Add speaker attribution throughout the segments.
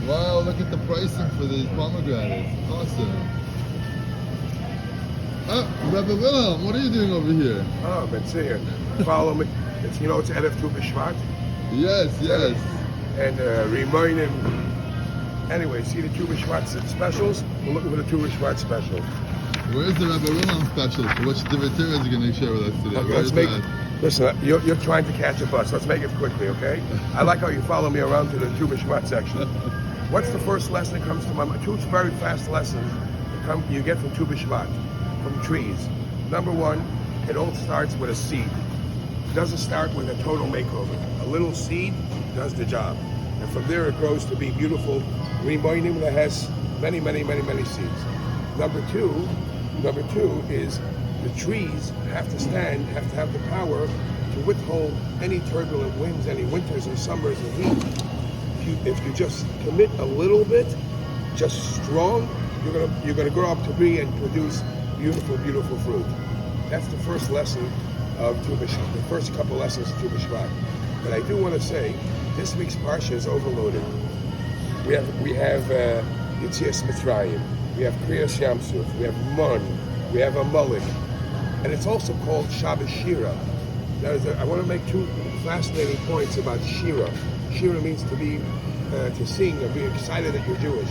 Speaker 1: Wow, look at the pricing for these pomegranates. Awesome. Rabbi Wilhelm, what are you doing over here?
Speaker 2: Oh, been seeing. Follow me. It's Erev Tu B'Shvat.
Speaker 1: Yes.
Speaker 2: And remind him. Anyway, see the Tu B'Shvat specials? We're looking for the Tu B'Shvat special.
Speaker 1: Where's the Rabbi Wilhelm special? Which Divitir is going to share with us today?
Speaker 2: Okay, let's make. Listen, you're trying to catch a bus. Let's make it quickly, okay? I like how you follow me around to the Tu B'Shvat section. What's the first lesson that comes to my mind? Two very fast lessons you get from Tu B'Shvat, from trees. Number one, it all starts with a seed. It doesn't start with a total makeover. A little seed does the job. And from there it grows to be beautiful, reminding that has many seeds. Number two is the trees have to have the power to withhold any turbulent winds, any winters and summers and heat. If you just commit a little bit, just strong, you're gonna grow up to be and produce beautiful fruit. That's the first lesson of Tu B'Shvat, the first couple lessons of Tu B'Shvat. But I do want to say, this week's parsha is overloaded. We have Yetzias Mitzrayim, we have Kriyas Yamsuf, we have Mun, we have Amalek, and it's also called Shabbos Shira. I want to make two fascinating points about Shira. Shira means to be, to sing and be excited that you're Jewish.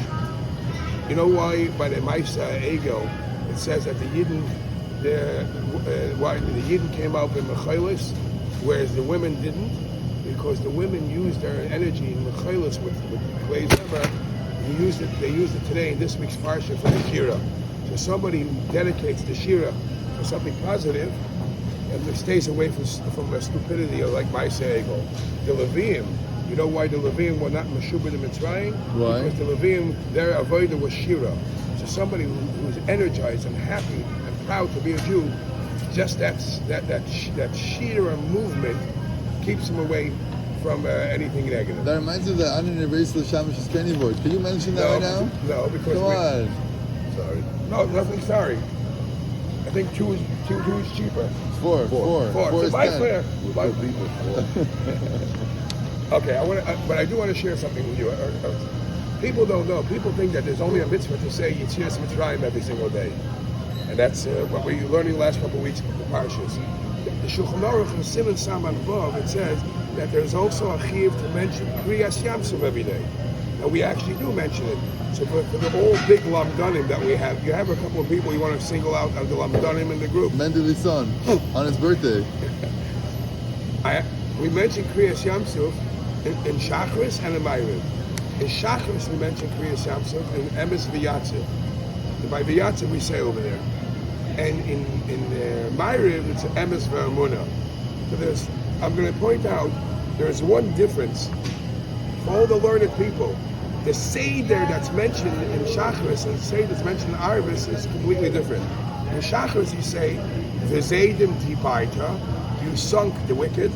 Speaker 2: You know why by the Maisa Egel it says that the Yidden came out in Mechilis, whereas the women didn't? Because the women used their energy in Mechilis with Klei Zemer. They used it today in this week's parsha for the Shira. So somebody who dedicates the Shira for something positive and stays away from stupidity like Maisa Egel. The Leviim, you know why the Leviim were not Meshubah in Mitzrayim?
Speaker 1: Why?
Speaker 2: Because the Leviim, their avodah was Shira. So somebody who's energized and happy and proud to be a Jew, just that Shira movement keeps him away from anything negative.
Speaker 1: That reminds me of the Anin Reis L'Shamish Skeni word. Can you mention that right now?
Speaker 2: No, because
Speaker 1: Come on.
Speaker 2: Sorry. No, nothing sorry. I think two is cheaper.
Speaker 1: Four.
Speaker 2: So
Speaker 1: is
Speaker 2: my
Speaker 1: 10.
Speaker 2: prayer. Okay, but I do want to share something with you. People don't know. People think that there's only a mitzvah to say Yetzias Mitzrayim every single day, and that's what we're learning the last couple of weeks of the parshas. The Shulchan Aruch in Siman Saman Vav, it says that there's also a chiyuv to mention Kriyas Yamsuf every day, and we actually do mention it. So for the whole big lamdanim that we have, you have a couple of people you want to single out of the lamdanim in the group.
Speaker 1: Mendele's son on his birthday.
Speaker 2: We mentioned Kriyas Yamsuf in Shachris and in Ma'ariv. In Shachris we mentioned Kriyas Yamsuf and Emes V'Yatziv. By V'Yatziv we say over there. And in Ma'ariv it's Emes V'Amunah. So I'm going to point out there's one difference. For all the learned people, the Seder that's mentioned in Shachris and the Seder that's mentioned in Arvis is completely different. In Shachris you say, V'Zeidim Tibaita, you sunk the wicked,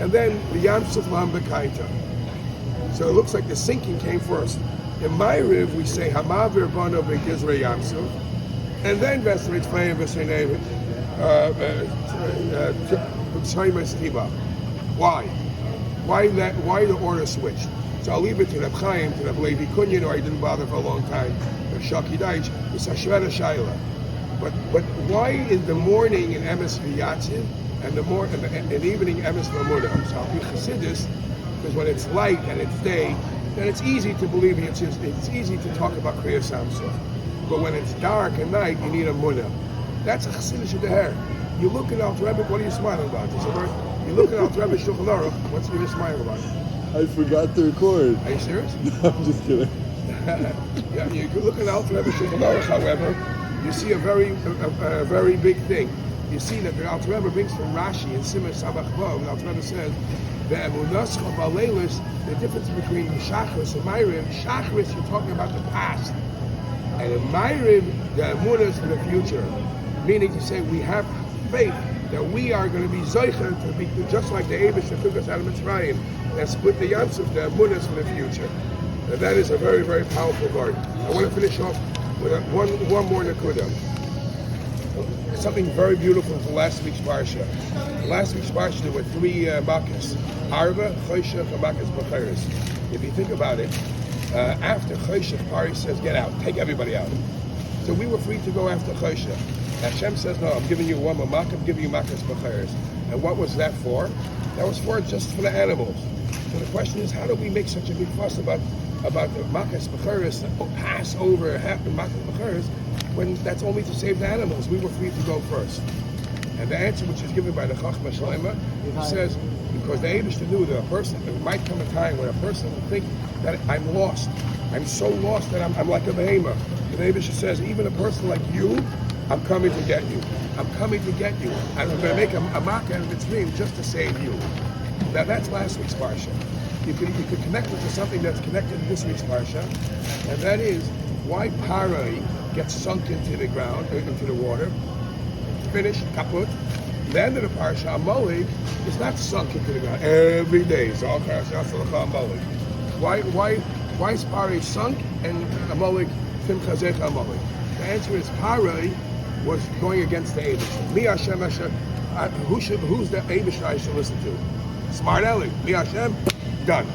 Speaker 2: and then V'Yamsuf Lam B'Kaita. So it looks like the sinking came first. In Ma'ariv we say, Hamavir Bano B'Gizra Yamsuf, and then Vesrit Fayim V'Seinei Tiba. Why? Why the order switched? So I'll leave it to Reb Chaim, to Reb Levi Kunyan, or I didn't bother for a long time, or Shaki Deitch, it's Hashveda Shaila. But why in the morning in Emes V'Yatziv, and in evening Emes V'Amunah? So I'll be Chassidus, because when it's light and it's day, then it's easy to believe it's easy to talk about Kriyas Yamsuf. But when it's dark at night, you need a Munah. That's a Chassidish Deher. You look at Alter Rebbe, what are you smiling about? You look at Alter Rebbe Shulchan Aruch, what's you smiling about?
Speaker 1: I forgot to record.
Speaker 2: Are you serious?
Speaker 1: No, I'm just kidding.
Speaker 2: Yeah, you look at Alter Rebbe Shulchan Aruch, however, you see a very big thing. You see that the Alter Rebbe brings from Rashi in Siman Samach Vav, and Alter Rebbe says, the difference between Shachris and Ma'ariv, Shachris you're talking about the past, and in Ma'ariv the Emunah is for the future, meaning to say we have faith that we are going to be Zoicher to be just like the Abish that took us out of Mitzrayim and split the Yamsuf, the Emunah is for the future. And that is a very, very powerful word. I want to finish off with one more Nakuda. Something very beautiful from last week's Parsha. Last week's Parsha there were three Makkos. Arva, Choshech, and Makkos B'Cheres. If you think about it, After Choshech, Pari says, get out, take everybody out. So we were free to go after Choshech. Hashem says, no, I'm giving you one more makkah, I'm giving you makkahs b'cheres. And what was that for? That was just for the animals. So the question is, how do we make such a big fuss about the makkahs b'cheres, Passover, makkahs b'cheres, when that's only to save the animals? We were free to go first. And the answer, which is given by the Chachma Shlema, says, because the Eibishter knew that there might come a time when a person will think that I'm lost. I'm so lost that I'm like a behemoth. The Eibishter says, even a person like you, I'm coming to get you. I'm coming to get you. And I'm going to make a makkah out of its name just to save you. Now that's last week's parsha. You could connect it to something that's connected to this week's parsha, and that is why Parai gets sunk into the ground, into the water, finished, kaput. The end of the parsha, Amalek is not sunk into the ground every day. So Amalek. Why is Parai sunk and Amalek Timchazech Amalek? The answer is Parai was going against the Eibishter. Mi Hashem Hashem. Who's the Eibishter I should listen to? Smart Aleck. Mi Hashem. Done.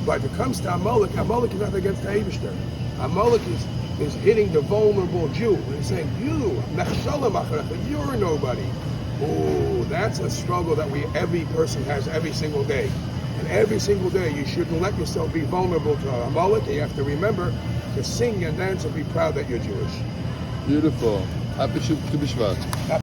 Speaker 2: But if it comes to Amalek is not against the Eibishter. Amalek is hitting the vulnerable Jew. And he's saying, you're nobody. Oh, that's a struggle that every person has every single day. And every single day you shouldn't let yourself be vulnerable to Amalek. You have to remember to sing and dance and be proud that you're Jewish.
Speaker 1: Beautiful. Happy Tu B'Shvat.